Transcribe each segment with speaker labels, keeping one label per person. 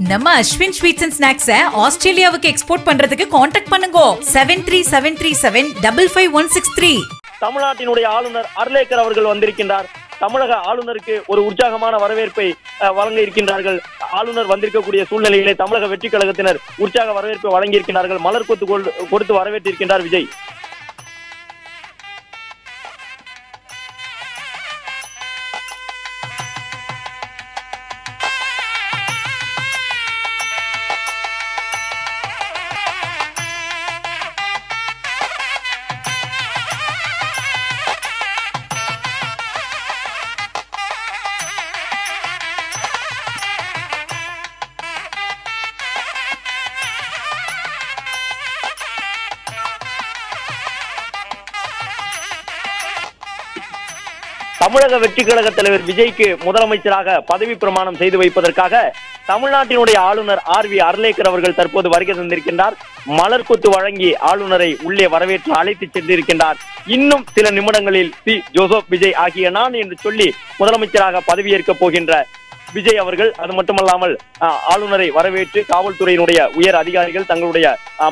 Speaker 1: நம்ம Ashwin sweets and ஸ்நாக்ஸை ஆஸ்திரேலியாவுக்கு export பண்றதுக்கு கான்டாக்ட் பண்ணுங்க 7373755163.
Speaker 2: தமிழ்நாட்டினுடைய ஆளுநர் அர்லேக்கர் அவர்கள் வந்திருக்கின்றார். தமிழக ஆளுநருக்கு ஒரு உற்சாகமான வரவேற்பை வழங்க இருக்கின்றார்கள். ஆளுநர் வந்திருக்கக்கூடிய சூழ்நிலையிலே தமிழக வெற்றி கழகத்தினர் உற்சாக வரவேற்பை வழங்கி இருக்கின்றார்கள். மலர் கொத்து கொடுத்து வரவேற்றிருக்கின்றார் விஜய். தமிழக வெற்றி கழக தலைவர் விஜய்க்கு முதலமைச்சராக பதவி பிரமாணம் செய்து வைப்பதற்காக தமிழ்நாட்டினுடைய ஆளுநர் RV அர்லேக்கர் அவர்கள் தற்போது வருகை தந்திருக்கின்றார். மலர் கொத்து வழங்கி ஆளுநரை உள்ளே வரவேற்று அழைத்து சென்றிருக்கின்றார். இன்னும் சில நிமிடங்களில் ஜோசப் விஜய் ஆகிய நான் என்று சொல்லி முதலமைச்சராக பதவியேற்க போகின்ற விஜய் அவர்கள், அது மட்டுமல்லாமல் ஆளுநரை வரவேற்று காவல்துறையினுடைய உயர் அதிகாரிகள் தங்களுடைய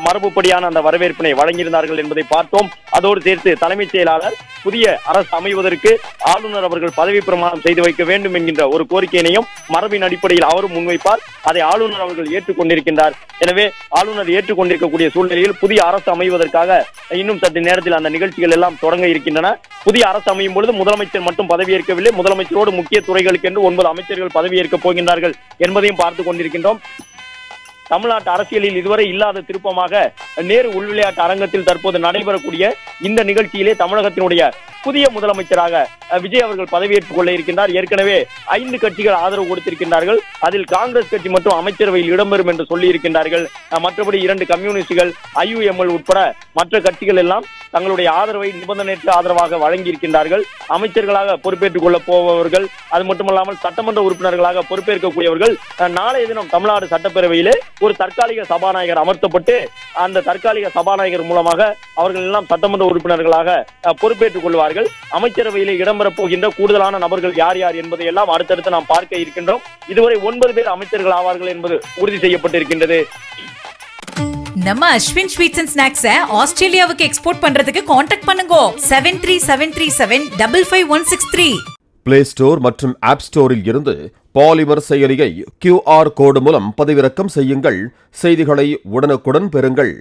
Speaker 2: மரபுப்படியான அந்த வரவேற்பினை வழங்கியிருந்தார்கள் என்பதை பார்த்தோம். அதோடு சேர்த்து தலைமைச் செயலாளர் புதிய அரசு அமைவதற்கு ஆளுநர் அவர்கள் பதவி பிரமாணம் செய்து வைக்க வேண்டும் என்கின்ற ஒரு கோரிக்கையினையும் மரபின் அடிப்படையில் அவரும் முன்வைப்பார். அதை ஆளுநர் அவர்கள் ஏற்றுக்கொண்டிருக்கின்றார். எனவே ஆளுநர் ஏற்றுக்கொண்டிருக்கக்கூடிய சூழ்நிலையில் புதிய அரசு அமைவதற்காக இன்னும் சற்று நேரத்தில் அந்த நிகழ்ச்சிகள் எல்லாம் தொடங்க இருக்கின்றன. புதிய அரசு அமையும் பொழுது முதலமைச்சர் மட்டும் பதவியேற்கவில்லை, முதலமைச்சரோடு முக்கிய துறைகளுக்கு என்று 9 அமைச்சர்கள் பதவியேற்க போகின்றார்கள் என்பதையும் பார்த்துக் கொண்டிருக்கின்றோம். தமிழ்நாட்டு அரசியலில் இதுவரை இல்லாத திருப்பமாக நேரு உள்விளையாட்டு அரங்கத்தில் தற்போது நடைபெறக்கூடிய இந்த நிகழ்ச்சியிலே தமிழகத்தினுடைய புதிய முதலமைச்சராக விஜய் அவர்கள் பதவியேற்றுக் கொள்ள இருக்கின்றார். ஏற்கனவே 5 கட்சிகள் ஆதரவு கொடுத்திருக்கின்றார்கள். அதில் காங்கிரஸ் கட்சி மற்றும் அமைச்சரவையில் இடம்பெறும் என்று சொல்லி இருக்கின்றார்கள். மற்றபடி 2 கம்யூனிஸ்டுகள், IUML உட்பட மற்ற கட்சிகள் எல்லாம் தங்களுடைய ஆதரவை நிபந்தனையற்ற ஆதரவாக வழங்கி இருக்கின்றார்கள். அமைச்சர்களாக பொறுப்பேற்றுக் கொள்ள போபவர்கள், அது மட்டுமல்லாமல் சட்டமன்ற உறுப்பினர்களாக பொறுப்பேற்கக்கூடியவர்கள் நாளைய தினம் தமிழ்நாடு சட்டப்பேரவையிலே ஒரு தற்காலிக சபாநாயகர் அமர்த்தப்பட்டு அந்த தற்காலிக சபாநாயகர் மூலமாக அவர்கள் எல்லாம் சட்டமன்ற உறுப்பினர்களாக பொறுப்பேற்றுக் கொள்வார்கள். அமைச்சரவையிலே இடம்பெறப் போகின்ற கூடுதலான நபர்கள் யார் யார் என்பதை எல்லாம் அடுத்தடுத்து நாம் பார்க்க இருக்கின்றோம். இதுவரை 9 பேர் அமைச்சர்கள் ஆவார்கள் என்பது உறுதி செய்யப்பட்டிருக்கின்றது.
Speaker 1: நம்ம அஸ்வின் ஸ்வீட்ஸ் அண்ட் ஸ்நாக்ஸை ஆஸ்திரேலியாவுக்கு எக்ஸ்போர்ட் பண்றதுக்கு கான்டாக்ட் பண்ணுங்க 7373755163.
Speaker 3: பிளே ஸ்டோர் மற்றும் ஆப் ஸ்டோரில் இருந்து பாலிமர் செயலியை QR கோடு மூலம் பதிவிறக்கம் செய்யுங்கள். செய்திகளை உடனுக்குடன் பெறுங்கள்.